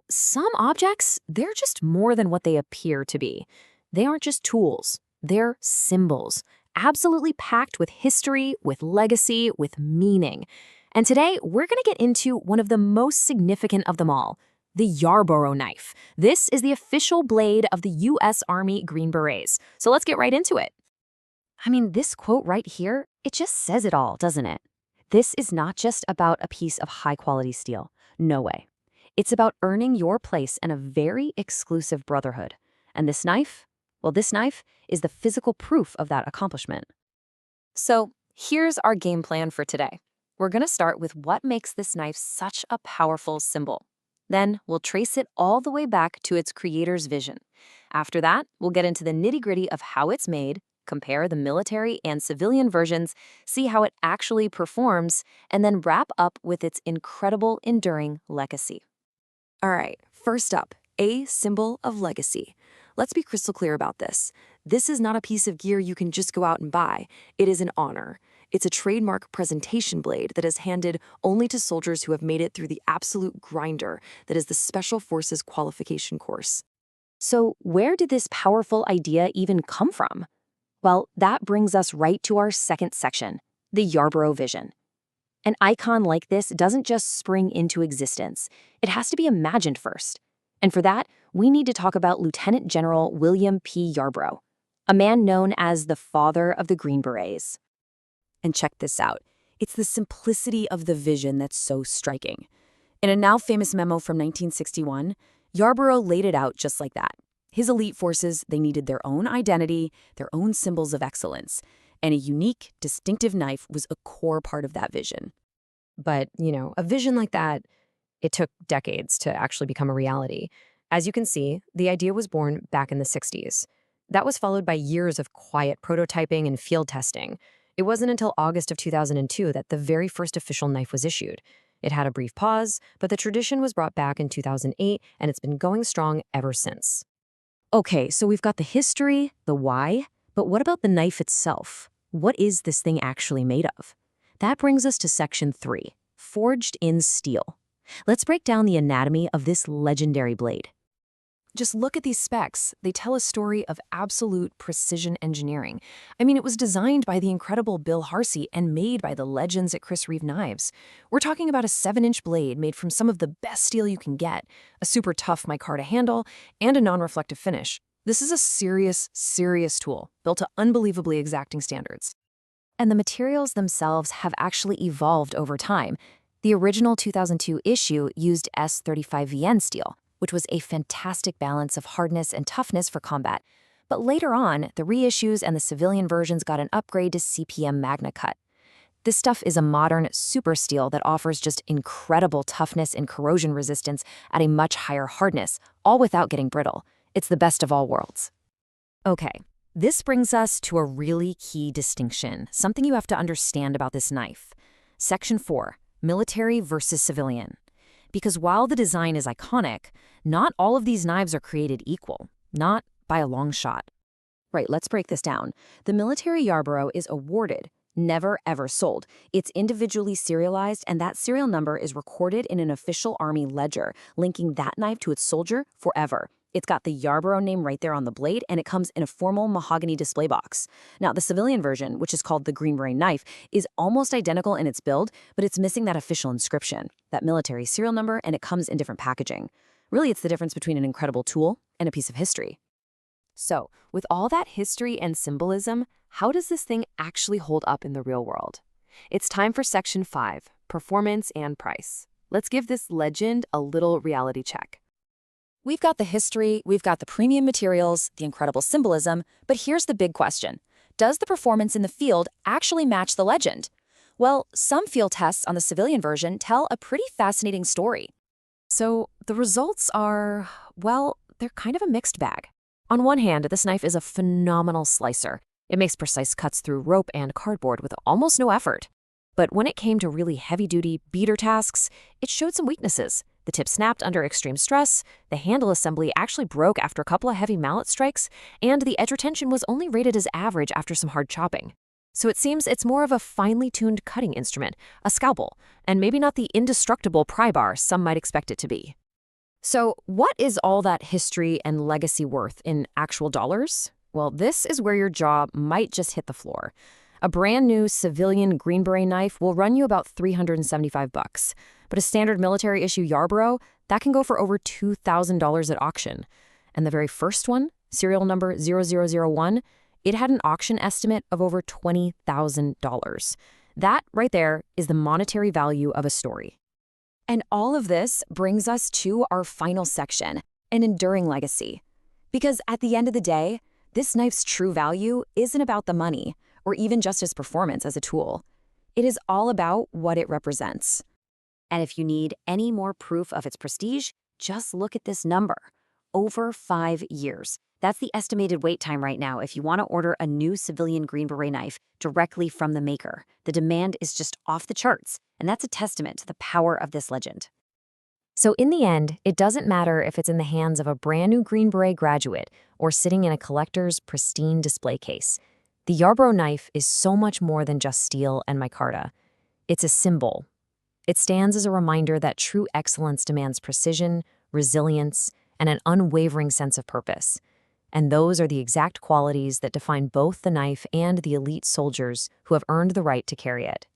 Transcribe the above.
Some objects, they're just more than what they appear to be. They aren't just tools, they're symbols, absolutely packed with history, with legacy, with meaning. And today, we're going to get into one of the most significant of them all, the Yarborough Knife. This is the official blade of the U.S. Army Green Berets. So let's get right into it. This quote right here, it just says it all, doesn't it? This is not just about a piece of high-quality steel. No way. It's about earning your place in a very exclusive brotherhood. And this knife? Well, this knife is the physical proof of that accomplishment. So here's our game plan for today. We're going to start with what makes this knife such a powerful symbol. Then we'll trace it all the way back to its creator's vision. After that, we'll get into the nitty-gritty of how it's made, compare the military and civilian versions, see how it actually performs, and then wrap up with its incredible enduring legacy. All right, first up, a symbol of legacy. Let's be crystal clear about this. This is not a piece of gear you can just go out and buy. It is an honor. It's a trademark presentation blade that is handed only to soldiers who have made it through the absolute grinder that is the Special Forces qualification course. So where did this powerful idea even come from? Well, that brings us right to our second section, the Yarborough vision. An icon like this doesn't just spring into existence. It has to be imagined first. And for that, we need to talk about Lieutenant General William P. Yarborough, a man known as the father of the Green Berets. And check this out. It's the simplicity of the vision that's so striking. In a now famous memo from 1961, Yarborough laid it out just like that. His elite forces, they needed their own identity, their own symbols of excellence, and a unique, distinctive knife was a core part of that vision. But, a vision like that, it took decades to actually become a reality. As you can see, the idea was born back in the 60s. That was followed by years of quiet prototyping and field testing. It wasn't until August of 2002 that the very first official knife was issued. It had a brief pause, but the tradition was brought back in 2008, and it's been going strong ever since. Okay, so we've got the history, the why, but what about the knife itself? What is this thing actually made of? That brings us to section 3, forged in steel. Let's break down the anatomy of this legendary blade. Just look at these specs. They tell a story of absolute precision engineering. It was designed by the incredible Bill Harsey and made by the legends at Chris Reeve Knives. We're talking about a 7-inch blade made from some of the best steel you can get, a super tough micarta handle, and a non-reflective finish. This is a serious tool, built to unbelievably exacting standards. And the materials themselves have actually evolved over time. The original 2002 issue used S35VN steel, which was a fantastic balance of hardness and toughness for combat. But later on, the reissues and the civilian versions got an upgrade to CPM Magna Cut. This stuff is a modern super steel that offers just incredible toughness and corrosion resistance at a much higher hardness, all without getting brittle. It's the best of all worlds. Okay, this brings us to a really key distinction, something you have to understand about this knife. Section 4, military versus civilian. Because while the design is iconic, not all of these knives are created equal, not by a long shot. Right, let's break this down. The military Yarborough is awarded, never ever sold. It's individually serialized, and that serial number is recorded in an official Army ledger, linking that knife to its soldier forever. It's got the Yarborough name right there on the blade, and it comes in a formal mahogany display box. Now, the civilian version, which is called the Green Beret knife, is almost identical in its build, but it's missing that official inscription, that military serial number, and it comes in different packaging. Really, it's the difference between an incredible tool and a piece of history. So, with all that history and symbolism, how does this thing actually hold up in the real world? It's time for section 5, performance and price. Let's give this legend a little reality check. We've got the history, we've got the premium materials, the incredible symbolism, but here's the big question. Does the performance in the field actually match the legend? Well, some field tests on the civilian version tell a pretty fascinating story. So the results are, well, they're kind of a mixed bag. On one hand, this knife is a phenomenal slicer. It makes precise cuts through rope and cardboard with almost no effort. But when it came to really heavy-duty beater tasks, it showed some weaknesses. The tip snapped under extreme stress, the handle assembly actually broke after a couple of heavy mallet strikes, and the edge retention was only rated as average after some hard chopping. So it seems it's more of a finely tuned cutting instrument, a scalpel, and maybe not the indestructible pry bar some might expect it to be. So, what is all that history and legacy worth in actual dollars? Well, this is where your jaw might just hit the floor. A brand new civilian Green Beret knife will run you about $375, but a standard military issue Yarborough, that can go for over $2,000 at auction. And the very first one, serial number 0001, it had an auction estimate of over $20,000. That right there is the monetary value of a story. And all of this brings us to our final section, an enduring legacy. Because at the end of the day, this knife's true value isn't about the money or even just its performance as a tool. It is all about what it represents. And if you need any more proof of its prestige, just look at this number. Over 5 years. That's the estimated wait time right now if you want to order a new civilian Green Beret knife directly from the maker. The demand is just off the charts, and that's a testament to the power of this legend. So in the end, it doesn't matter if it's in the hands of a brand new Green Beret graduate or sitting in a collector's pristine display case. The Yarborough knife is so much more than just steel and micarta. It's a symbol. It stands as a reminder that true excellence demands precision, resilience, and an unwavering sense of purpose. And those are the exact qualities that define both the knife and the elite soldiers who have earned the right to carry it.